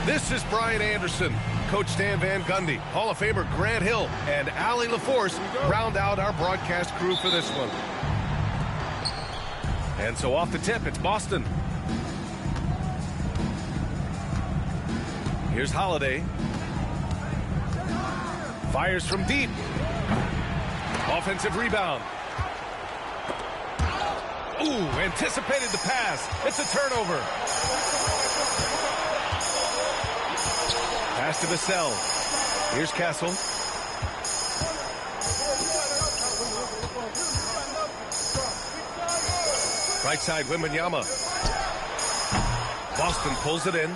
This is Brian Anderson. Coach Stan Van Gundy, Hall of Famer Grant Hill, and Allie LaForce round out our broadcast crew for this one. And so off the tip, it's Boston. Here's Holiday. Fires from deep. Offensive rebound. Ooh, anticipated the pass. It's a turnover. Pass to Vassell. Here's Castle. Right side, Wembanyama. Boston pulls it in.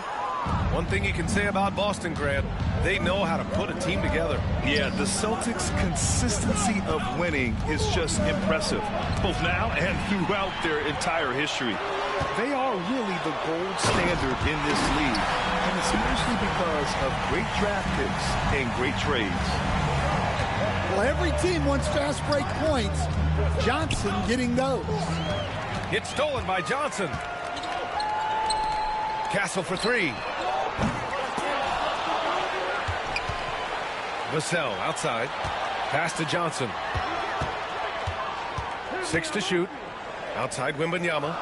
One thing you can say about Boston, Grant, they know how to put a team together. Yeah, the Celtics' consistency of winning is just impressive, both now and throughout their entire history. They are really the gold standard in this league, and it's mostly because of great draft picks and great trades. Well, every team wants fast break points. Johnson getting those. It's stolen by Johnson. Castle for three. Vassell outside. Pass to Johnson. 6 to shoot. Outside Wembanyama.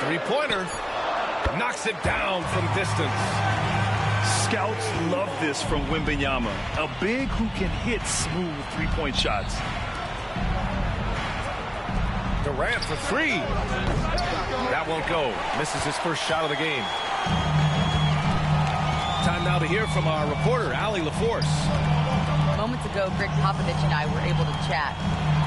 Three-pointer. Knocks it down from distance. Scouts love this from Wembanyama. A big who can hit smooth three-point shots. Durant for three. That won't go. Misses his first shot of the game. Time now to hear from our reporter, Allie LaForce. Moments ago, Greg Popovich and I were able to chat.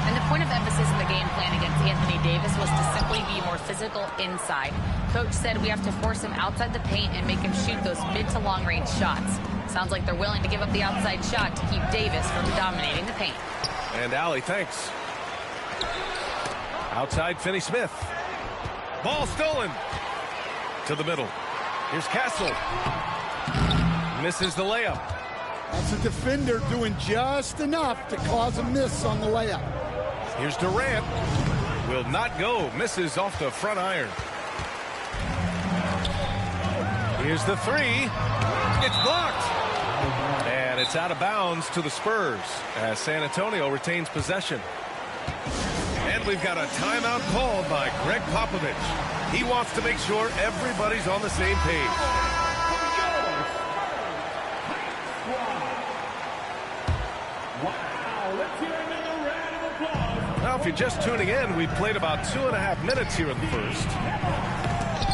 And the point of emphasis in the game plan against Anthony Davis was to simply be more physical inside. Coach said we have to force him outside the paint and make him shoot those mid to long range shots. Sounds like they're willing to give up the outside shot to keep Davis from dominating the paint. And Allie, thanks. Outside, Finney-Smith. Ball stolen. To the middle. Here's Castle. Misses the layup. That's a defender doing just enough to cause a miss on the layup. Here's Durant. Will not go. Misses off the front iron. Here's the three. It's blocked. And it's out of bounds to the Spurs as San Antonio retains possession. And we've got a timeout called by Greg Popovich. He wants to make sure everybody's on the same page. Now, if you're just tuning in, we've played about 2.5 minutes here in the first.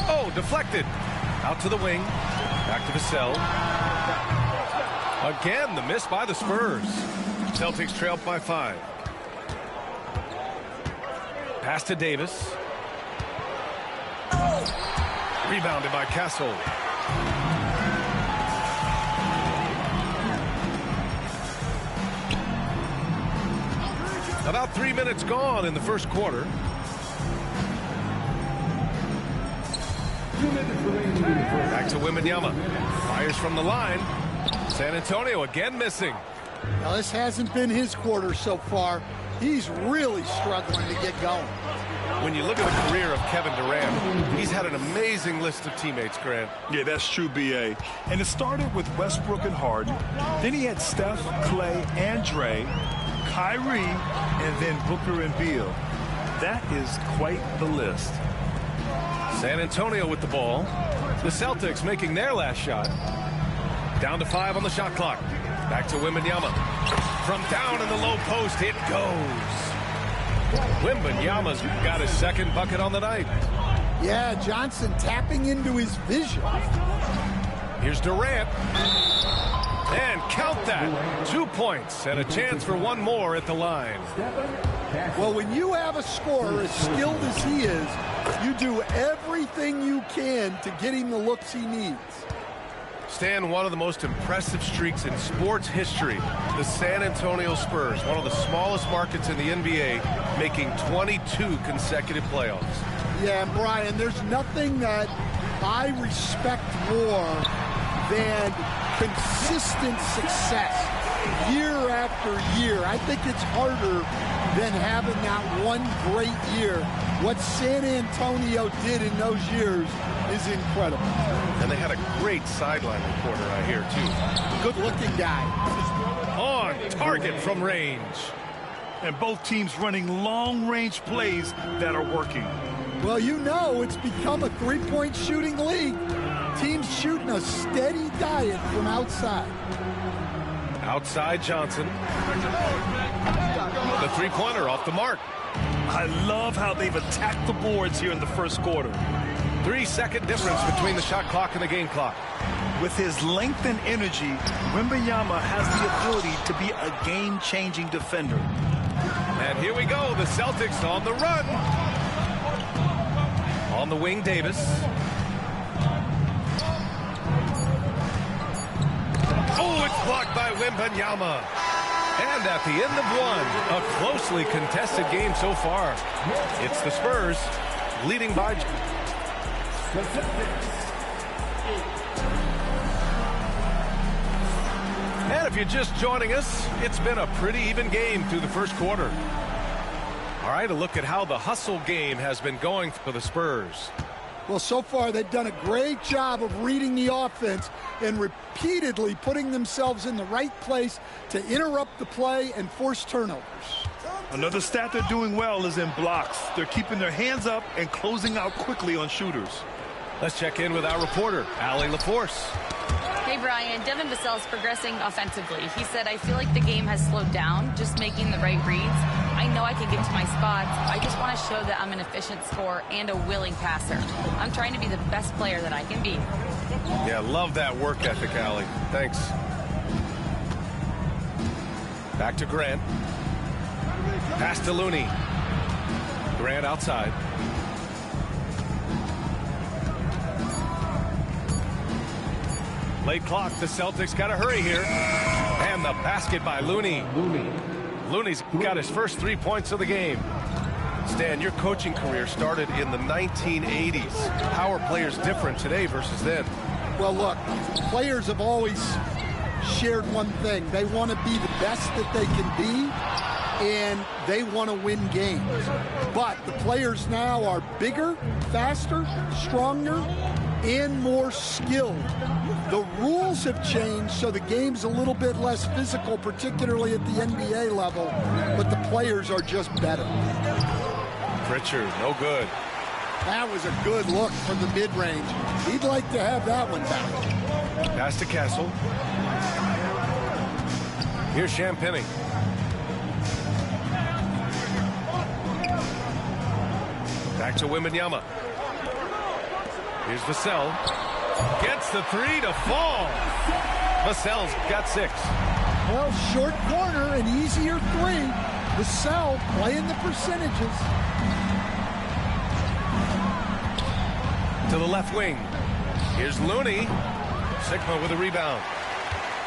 Oh, deflected. Out to the wing. Back to Vassell. Again, the miss by the Spurs. Celtics trail by 5. Pass to Davis. Rebounded by Castle. About 3 minutes gone in the first quarter. Back to Wembanyama. Fires from the line. San Antonio again missing. Now, this hasn't been his quarter so far. He's really struggling to get going. When you look at the career of Kevin Durant, he's had an amazing list of teammates, Grant. Yeah, that's true, B.A. And it started with Westbrook and Harden. Then he had Steph, Clay, and Dre, Kyrie, and then Booker and Beal. That is quite the list. San Antonio with the ball. The Celtics making their last shot. Down to 5 on the shot clock. Back to Wembanyama. From down in the low post, it goes. Wembanyama's got his second bucket on the night. Yeah, Johnson tapping into his vision. Here's Durant. And count that. 2 points and a chance for one more at the line. Well, when you have a scorer as skilled as he is, you do everything you can to get him the looks he needs. Stan, one of the most impressive streaks in sports history, the San Antonio Spurs, one of the smallest markets in the NBA, making 22 consecutive playoffs. Yeah, and Brian, there's nothing that I respect more than consistent success. year after year. I think it's harder than having that one great year. What San Antonio did in those years is incredible. And they had a great sideline reporter, I hear, too. Good-looking guy. On target from range. And both teams running long-range plays that are working. Well, you know it's become a three-point shooting league. Teams shooting a steady diet from outside. Outside Johnson. The three-pointer off the mark. I love how they've attacked the boards here in the first quarter. 3-second difference between the shot clock and the game clock. With his length and energy, Wembanyama has the ability to be a game-changing defender. And here we go, the Celtics on the run. On the wing, Davis. Oh, it's blocked by Wembanyama. And at the end of one, a closely contested game so far. It's the Spurs leading by... And if you're just joining us, it's been a pretty even game through the first quarter. All right, a look at how the hustle game has been going for the Spurs. Well, so far they've done a great job of reading the offense and repeatedly putting themselves in the right place to interrupt the play and force turnovers. Another stat they're doing well is in blocks. They're keeping their hands up and closing out quickly on shooters. Let's check in with our reporter, Allie LaForce. Hey, Brian. Devin Vassell's progressing offensively. He said, I feel like the game has slowed down, just making the right reads. I know I can get to my spots. I just want to show that I'm an efficient scorer and a willing passer. I'm trying to be the best player that I can be. Yeah, love that work ethic, Allie. Thanks. Back to Grant. Pass to Looney. Grant outside. Late clock, the Celtics got to hurry here. And the basket by Looney. Looney's got his first 3 points of the game. Stan, your coaching career started in the 1980s. How are players different today versus then? Well, look, players have always shared one thing. They want to be the best that they can be, and they want to win games. But the players now are bigger, faster, stronger, and more skilled. The rules have changed, so the game's a little bit less physical, particularly at the NBA level, but the players are just better. Pritchard, no good. That was a good look from the mid-range. He'd like to have that one back. Pass to Castle. Here's Champagnie. Back to Wembanyama. Here's Vassell. Gets the three to fall. Vassell's got 6. Well, short corner, an easier 3. Vassell playing the percentages. To the left wing. Here's Looney. Sigma with a rebound.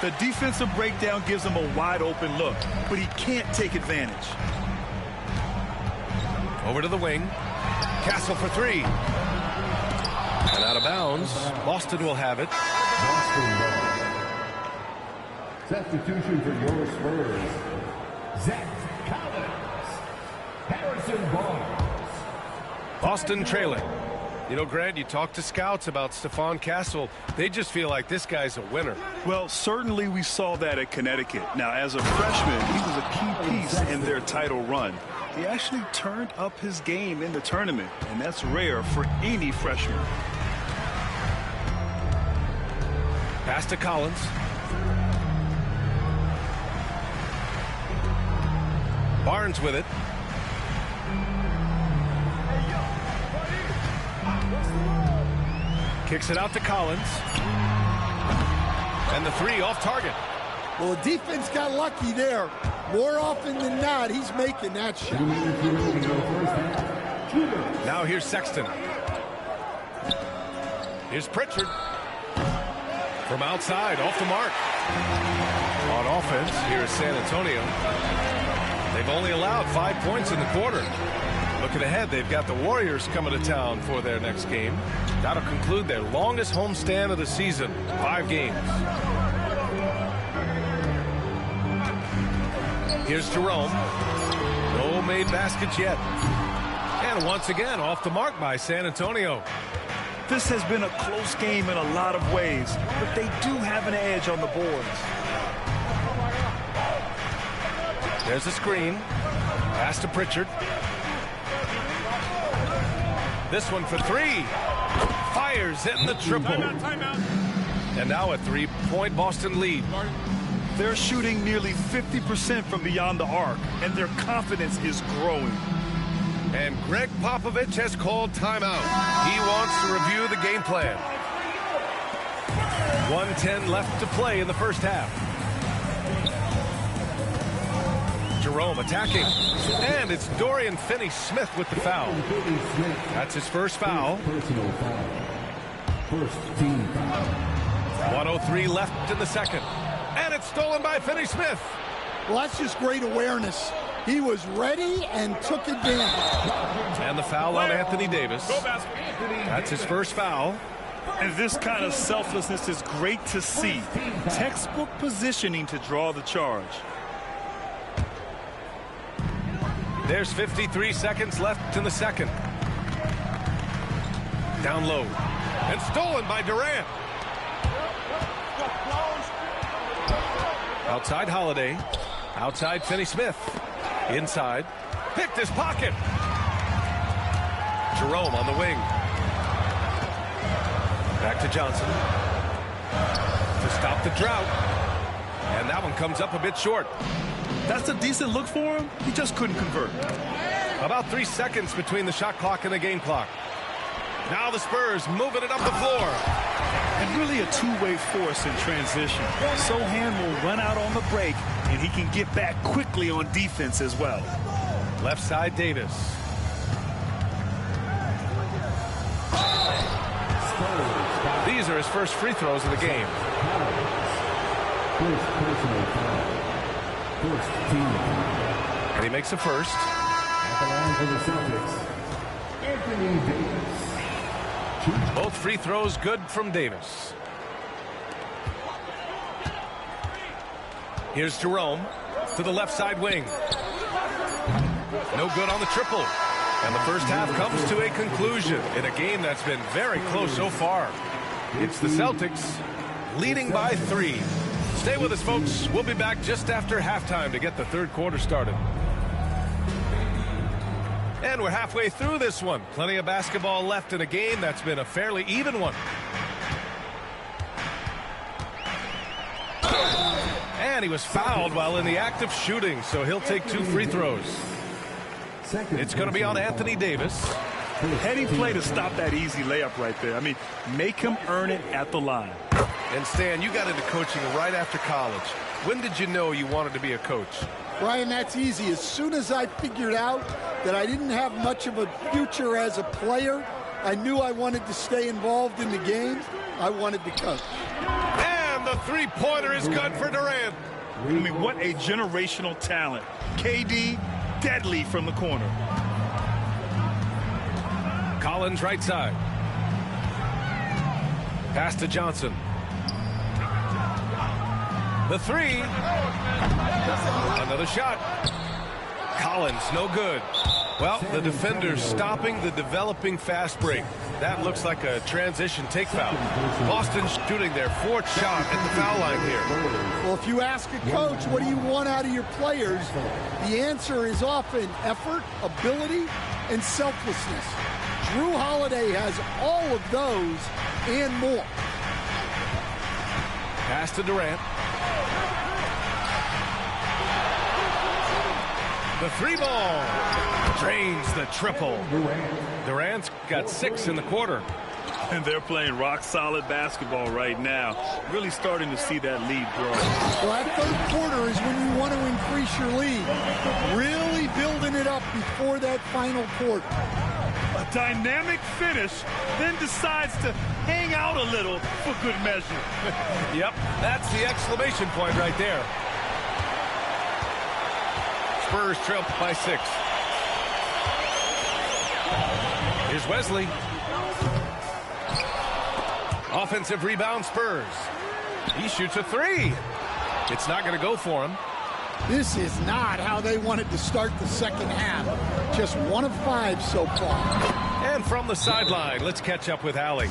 The defensive breakdown gives him a wide open look, but he can't take advantage. Over to the wing. Castle for 3. And out of bounds. Boston will have it. Substitution for your Spurs. Zach Collins. Harrison Barnes. Boston trailing. You know, Grant, you talk to scouts about Stephon Castle. They just feel like this guy's a winner. Well, certainly we saw that at Connecticut. Now, as a freshman, he was a key piece in their title run. He actually turned up his game in the tournament, and that's rare for any freshman. Pass to Collins. Barnes with it. Kicks it out to Collins. And the 3 off target. Well, the defense got lucky there. More often than not, he's making that shot. Now here's Sexton. Here's Pritchard. From outside, off the mark. On offense, here is San Antonio. They've only allowed 5 points in the quarter. Looking ahead, they've got the Warriors coming to town for their next game. That'll conclude their longest homestand of the season, 5 games. Here's Jerome. No made baskets yet. And once again, off the mark by San Antonio. This has been a close game in a lot of ways, but they do have an edge on the boards. There's a screen. Pass to Pritchard. This one for three. Fires in the triple. Timeout. And now a 3-point Boston lead. They're shooting nearly 50% from beyond the arc, and their confidence is growing. And Greg Popovich has called timeout. He wants to review the game plan. 1:10 left to play in the first half. Jerome attacking. And it's Dorian Finney-Smith with the foul. That's his first foul. Personal foul. First team foul. 1:03 left in the second. And it's stolen by Finney-Smith. Well, that's just great awareness. He was ready and took advantage. And the foul on Anthony Davis. That's his first foul. And this kind of selflessness is great to see. Textbook positioning to draw the charge. There's 53 seconds left in the second. Down low. And stolen by Durant. Outside Holiday. Outside Finney-Smith. Inside. Picked his pocket. Jerome on the wing. Back to Johnson. To stop the drought. And that one comes up a bit short. That's a decent look for him. He just couldn't convert. About 3 seconds between the shot clock and the game clock. Now the Spurs moving it up the floor. And really a two-way force in transition. Sohan will run out on the break, and he can get back quickly on defense as well. Left side Davis. These are his first free throws of the game. First personal foul. First team foul. And he makes a first. At the line for the Celtics, Anthony Davis. Both free throws good from Davis. Here's Jerome to the left side wing. No good on the triple. And the first half comes to a conclusion in a game that's been very close so far. It's the Celtics leading by 3. Stay with us, folks. We'll be back just after halftime to get the third quarter started. And we're halfway through this one. Plenty of basketball left in a game that's been a fairly even one. And he was fouled while in the act of shooting, so he'll take 2 free throws. It's going to be on Anthony Davis. Heading play to stop that easy layup right there. I mean, make him earn it at the line. And Stan, you got into coaching right after college. When did you know you wanted to be a coach? Brian, that's easy. As soon as I figured out that I didn't have much of a future as a player, I knew I wanted to stay involved in the game. I wanted to coach. And the three-pointer is good for Durant. I mean, what a generational talent. KD, deadly from the corner. Collins right side. Pass to Johnson. The three. Another shot. Collins, no good. Well, the defender's stopping the developing fast break. That looks like a transition take foul. Boston shooting their 4th shot at the foul line here. Well, if you ask a coach, what do you want out of your players? The answer is often effort, ability, and selflessness. Drew Holiday has all of those and more. Pass to Durant. The 3-ball drains the triple. Durant's got 6 in the quarter. And they're playing rock-solid basketball right now. Really starting to see that lead grow. Well, that third quarter is when you want to increase your lead. Really building it up before that final quarter. A dynamic finish, then decides to hang out a little for good measure. Yep, that's the exclamation point right there. Spurs trail by 6. Here's Wesley. Offensive rebound Spurs. He shoots a 3. It's not going to go for him. This is not how they wanted to start the second half. Just 1 of 5 so far. And from the sideline, let's catch up with Allie.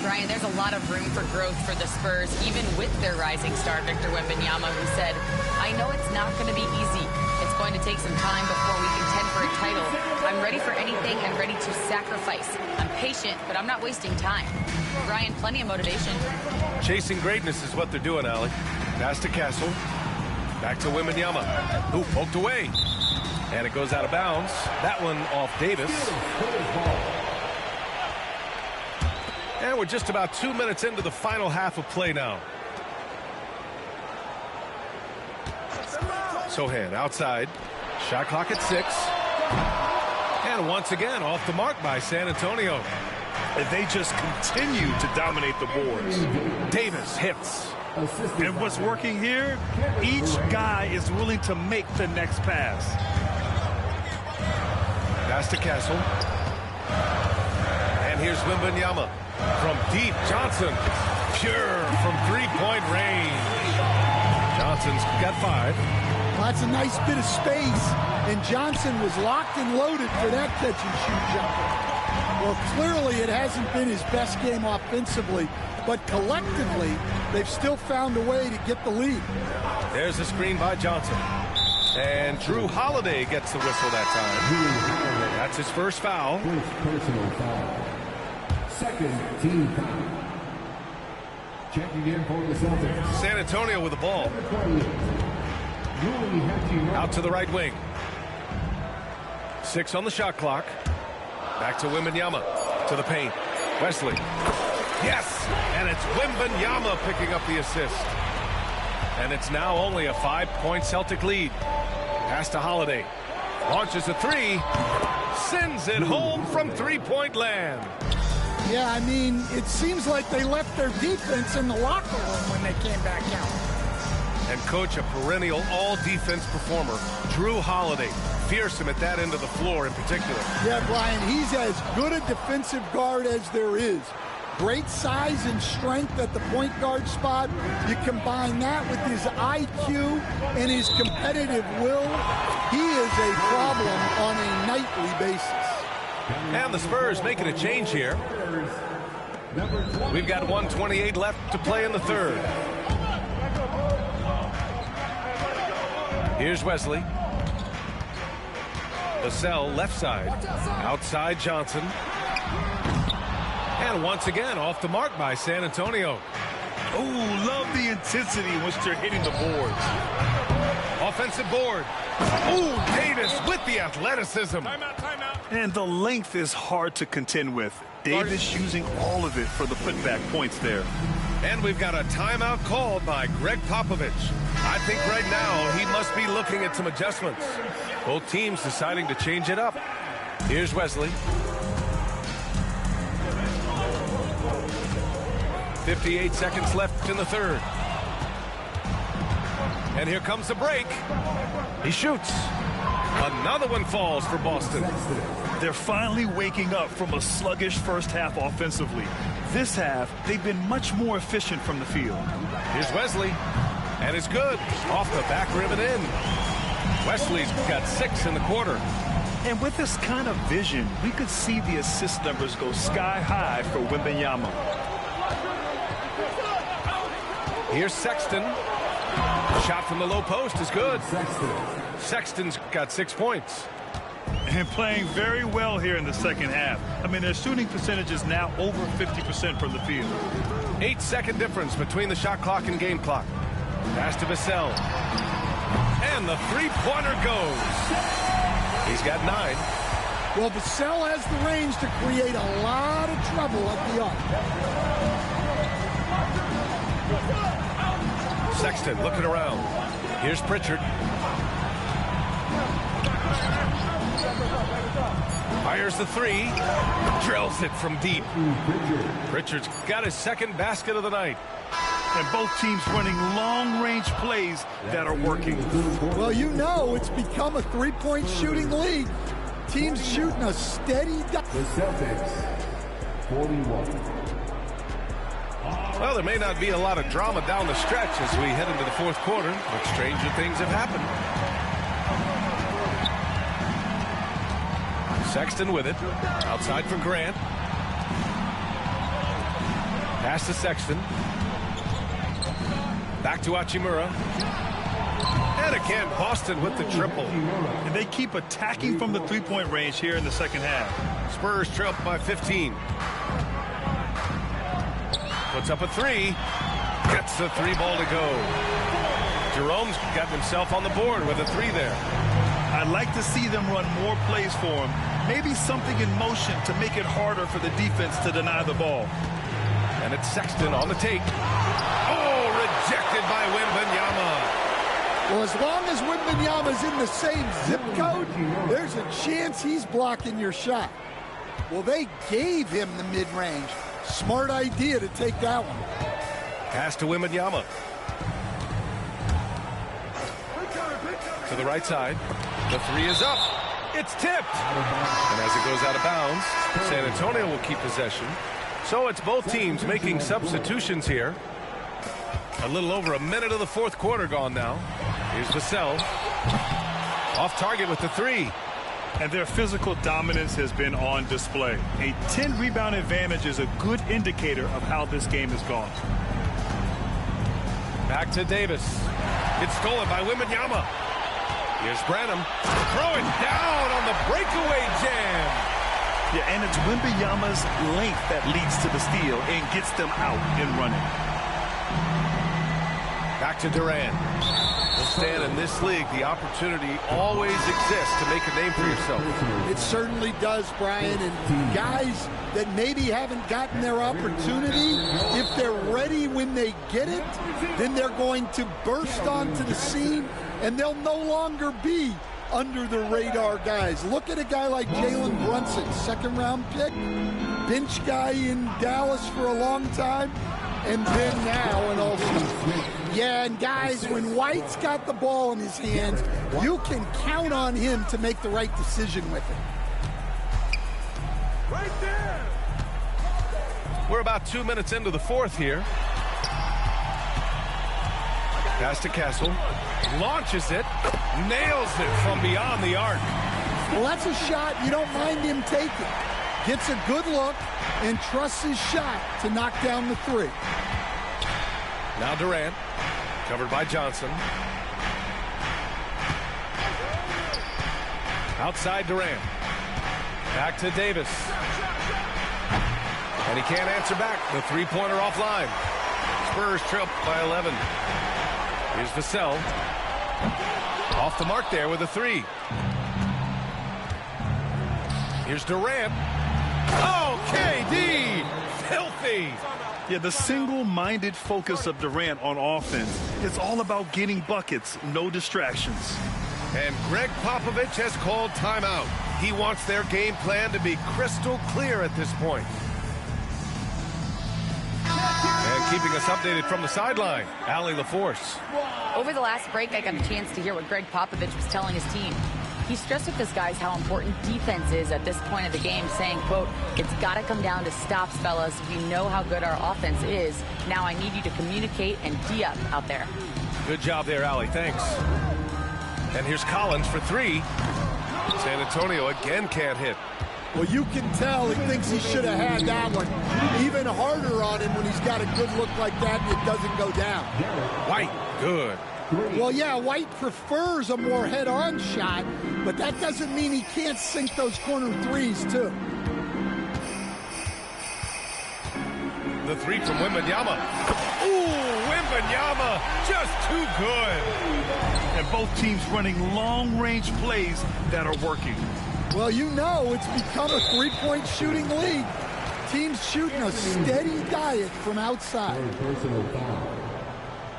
Brian, there's a lot of room for growth for the Spurs, even with their rising star, Victor Wembanyama, who said, I know it's not going to be easy. It's going to take some time before we contend for a title. I'm ready for anything and ready to sacrifice. I'm patient, but I'm not wasting time. Brian, plenty of motivation. Chasing greatness is what they're doing, Allie. Pass to Castle. Back to Wembanyama, who poked away. And it goes out of bounds. That one off Davis. And we're just about 2 minutes into the final half of play now. Sohan outside. Shot clock at 6. And once again off the mark by San Antonio. And they just continue to dominate the boards. Davis hits. And what's working here, each guy is willing to make the next pass. Pass to Castle. And here's Wembanyama. From deep, Johnson. Pure from three-point range. Johnson's got 5. That's a nice bit of space. And Johnson was locked and loaded for that catch-and-shoot jumper. Well, clearly it hasn't been his best game offensively, but collectively, they've still found a way to get the lead. There's a screen by Johnson. And Drew Holiday gets the whistle that time. That's his first foul. First personal foul. Second team foul. Checking in for the Celtics. San Antonio with the ball. Out to the right wing. 6 on the shot clock. Back to Wembanyama. To the paint. Wesley. Yes! And it's Wembanyama picking up the assist. And it's now only a 5-point Celtic lead. Pass to Holiday. Launches a 3. Sends it home from three-point land. Yeah, I mean, it seems like they left their defense in the locker room when they came back out. And coach, a perennial all-defense performer, Drew Holiday. Fearsome at that end of the floor in particular. Yeah, Brian, he's as good a defensive guard as there is. Great size and strength at the point guard spot. You combine that with his IQ and his competitive will, he is a problem on a nightly basis. And the Spurs making a change here. We've got 1:28 left to play in the third. Here's Wesley. Vassell left side. Outside Johnson. And once again off the mark by San Antonio. Oh, love the intensity in which they're hitting the boards. Offensive board. Oh, Davis with the athleticism. Timeout. And the length is hard to contend with. Davis using all of it for the putback points there. And we've got a timeout called by Greg Popovich. I think right now he must be looking at some adjustments. Both teams deciding to change it up. Here's Wesley. 58 seconds left in the third. And here comes the break. He shoots. Another one falls for Boston. They're finally waking up from a sluggish first half offensively. This half, they've been much more efficient from the field. Here's Wesley. And it's good. Off the back rim and in. Wesley's got 6 in the quarter. And with this kind of vision, we could see the assist numbers go sky high for Wembanyama. Here's Sexton. Shot from the low post is good. Sexton's got 6 points. And playing very well here in the second half. I mean, their shooting percentage is now over 50% from the field. 8-second difference between the shot clock and game clock. Pass to Vassell. And the three-pointer goes. He's got 9. Well, Vassell has the range to create a lot of trouble at the arc. Sexton looking around. Here's Pritchard. Fires the 3. Drills it from deep. Pritchard's got his second basket of the night. And both teams running long-range plays that are working. Well, you know it's become a three-point shooting league. Teams shooting a steady... The Celtics, 41. Well, there may not be a lot of drama down the stretch as we head into the fourth quarter, but stranger things have happened. Sexton with it. Outside for Grant. Pass to Sexton. Back to Hachimura. And again, Boston with the triple. And they keep attacking from the three-point range here in the second half. Spurs trail by 15. Puts up a three. Gets the three ball to go. Jerome's got himself on the board with a three there. I'd like to see them run more plays for him. Maybe something in motion to make it harder for the defense to deny the ball. And it's Sexton on the take. Oh, rejected by Wembanyama. Well, as long as Wembanyama's in the same zip code, there's a chance he's blocking your shot. Well, they gave him the mid-range. Smart idea to take that one. Pass to Wembanyama. To the right side. The three is up. It's tipped. And as it goes out of bounds, San Antonio will keep possession. So it's both teams making substitutions here. A little over a minute of the fourth quarter gone now. Here's Vassell. Off target with the three. And their physical dominance has been on display. A 10-rebound advantage is a good indicator of how this game has gone. Back to Davis. It's stolen by Wembanyama. Here's Branham. Throw it down on the breakaway jam. Yeah, and it's Wembanyama's length that leads to the steal and gets them out and running. Back to Durant. Well, Stan, in this league, the opportunity always exists to make a name for yourself. It certainly does, Brian. And guys that maybe haven't gotten their opportunity, if they're ready when they get it, then they're going to burst onto the scene, and they'll no longer be under the radar guys. Look at a guy like Jalen Brunson, second-round pick, bench guy in Dallas for a long time, and then now an all-star. Yeah, and guys, when White's got the ball in his hands, you can count on him to make the right decision with it. Right there. We're about 2 minutes into the fourth here. Pass to Castle. Launches it. Nails it from beyond the arc. Well, that's a shot you don't mind him taking. Gets a good look and trusts his shot to knock down the three. Now Durant. Covered by Johnson. Outside Durant. Back to Davis. And he can't answer back. The three-pointer offline. Spurs trail by 11. Here's Vassell. Off the mark there with a three. Here's Durant. Oh, KD! Filthy! Yeah, the single-minded focus of Durant on offense, it's all about getting buckets, no distractions. And Greg Popovich has called timeout. He wants their game plan to be crystal clear at this point. And keeping us updated from the sideline, Allie LaForce. Over the last break, I got a chance to hear what Greg Popovich was telling his team. He stressed with his guys how important defense is at this point of the game, saying, quote, "It's got to come down to stops, fellas. We know how good our offense is. Now I need you to communicate and D-up out there." Good job there, Allie. Thanks. And here's Collins for three. San Antonio again can't hit. Well, you can tell he thinks he should have had that one. Even harder on him when he's got a good look like that and it doesn't go down. White, good. Well, yeah, White prefers a more head-on shot, but that doesn't mean he can't sink those corner threes, too. The three from Wembanyama. Ooh, Wembanyama, just too good. And both teams running long-range plays that are working. Well, you know it's become a three-point shooting league. Teams shooting a steady diet from outside. Personal foul.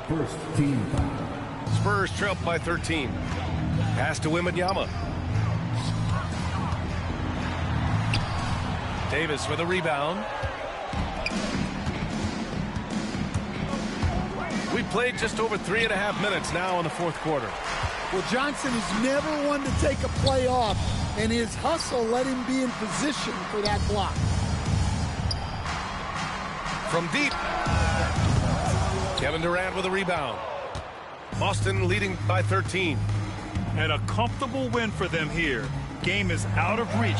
First team foul. Spurs trail by 13. Pass to Wembanyama. Davis with a rebound. We played just over 3.5 minutes now in the fourth quarter. Well, Johnson is never one to take a play off, and his hustle let him be in position for that block. from deep. Kevin Durant with a rebound. Boston leading by 13. And a comfortable win for them here. Game is out of reach.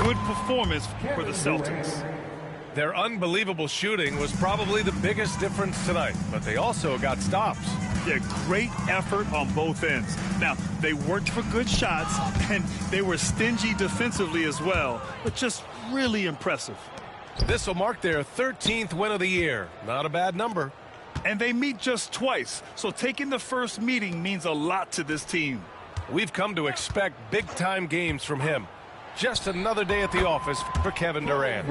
Good performance for the Celtics. Their unbelievable shooting was probably the biggest difference tonight, but they also got stops. Yeah, great effort on both ends. Now, they worked for good shots, and they were stingy defensively as well, but just really impressive. This will mark their 13th win of the year. Not a bad number. And they meet just twice, so taking the first meeting means a lot to this team. We've come to expect big-time games from him. Just another day at the office for Kevin Durant.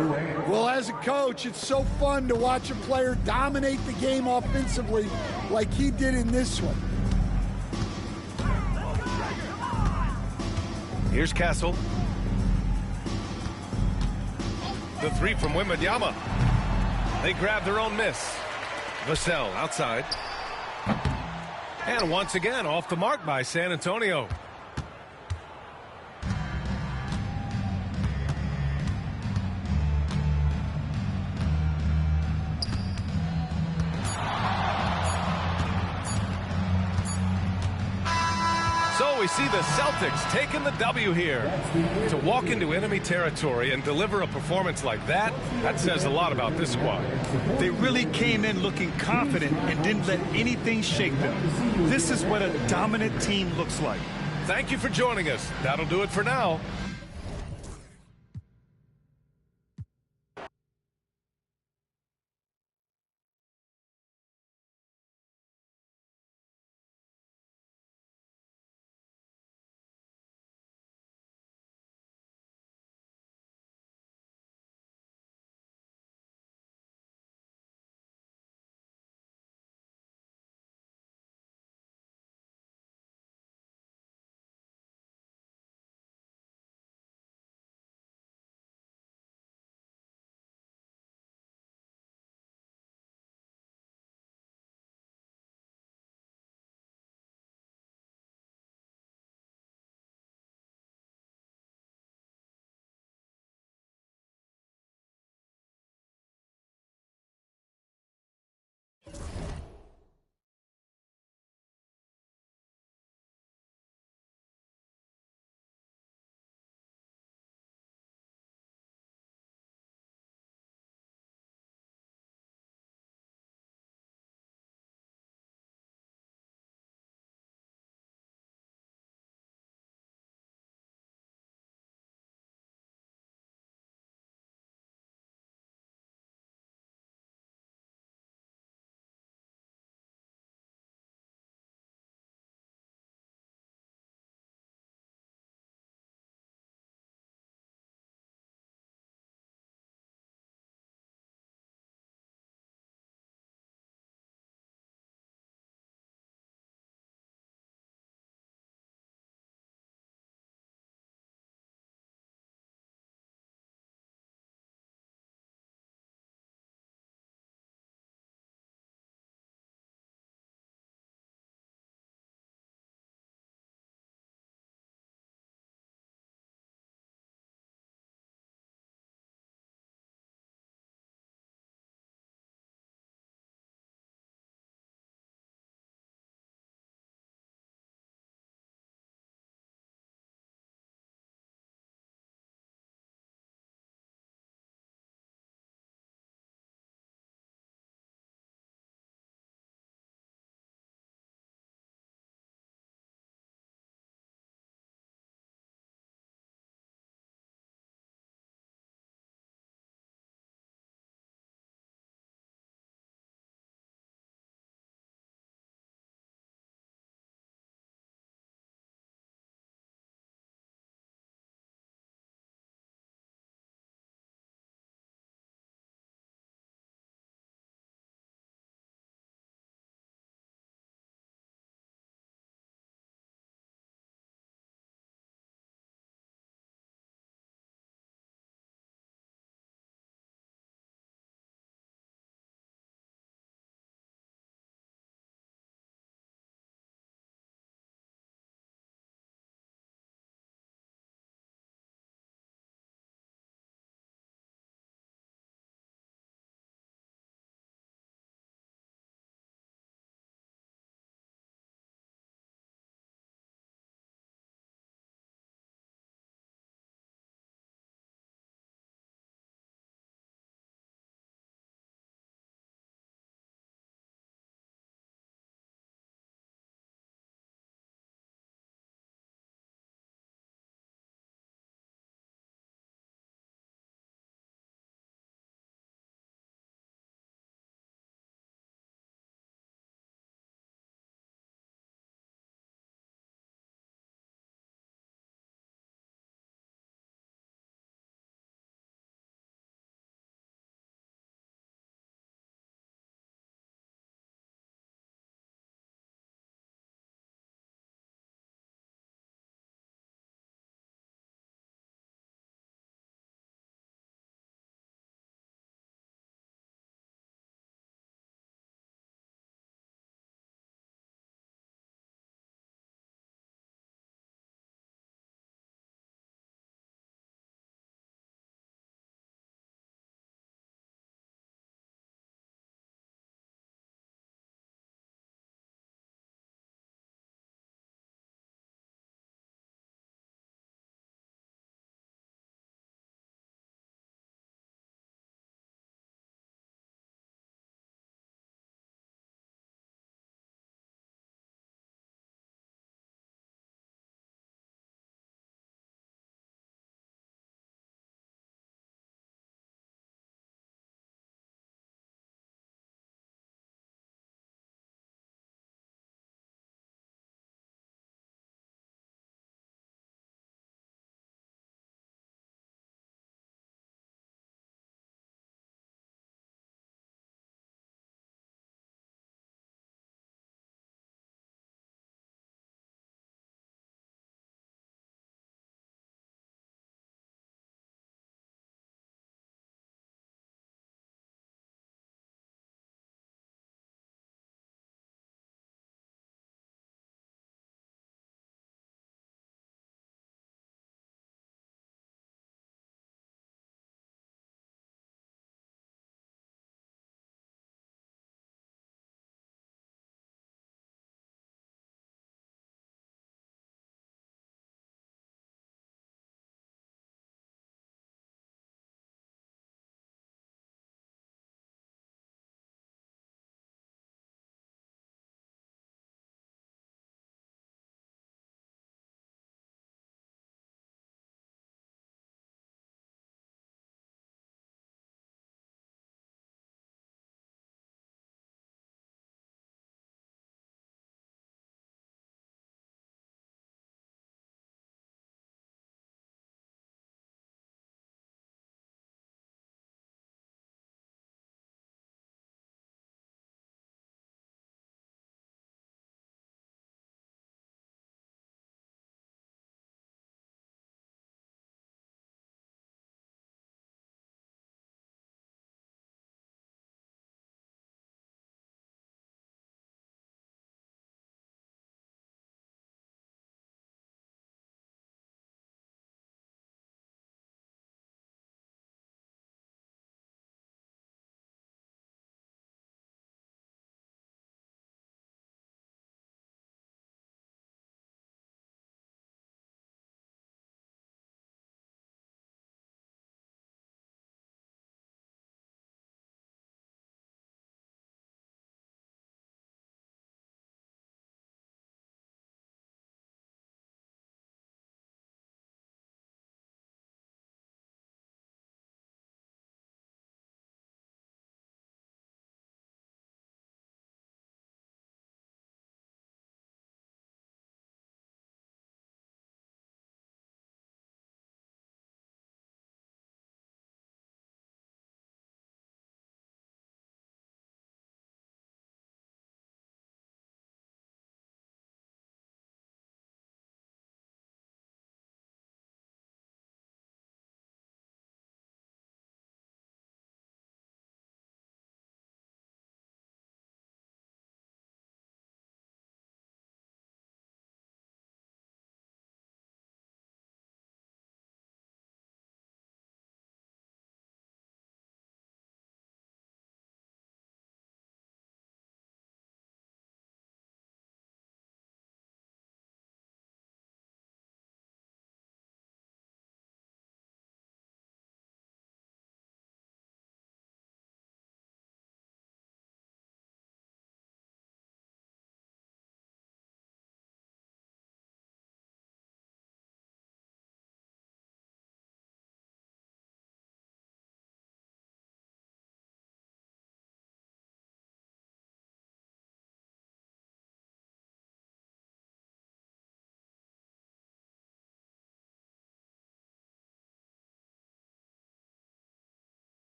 Well, as a coach, it's so fun to watch a player dominate the game offensively like he did in this one. Here's Castle. The three from Wembanyama. They grab their own miss. Vassell outside. And once again off the mark by San Antonio. So we see the Celtics taking the W here. To walk into enemy territory and deliver a performance like that, that says a lot about this squad. They really came in looking confident and didn't let anything shake them. This is what a dominant team looks like. Thank you for joining us. That'll do it for now.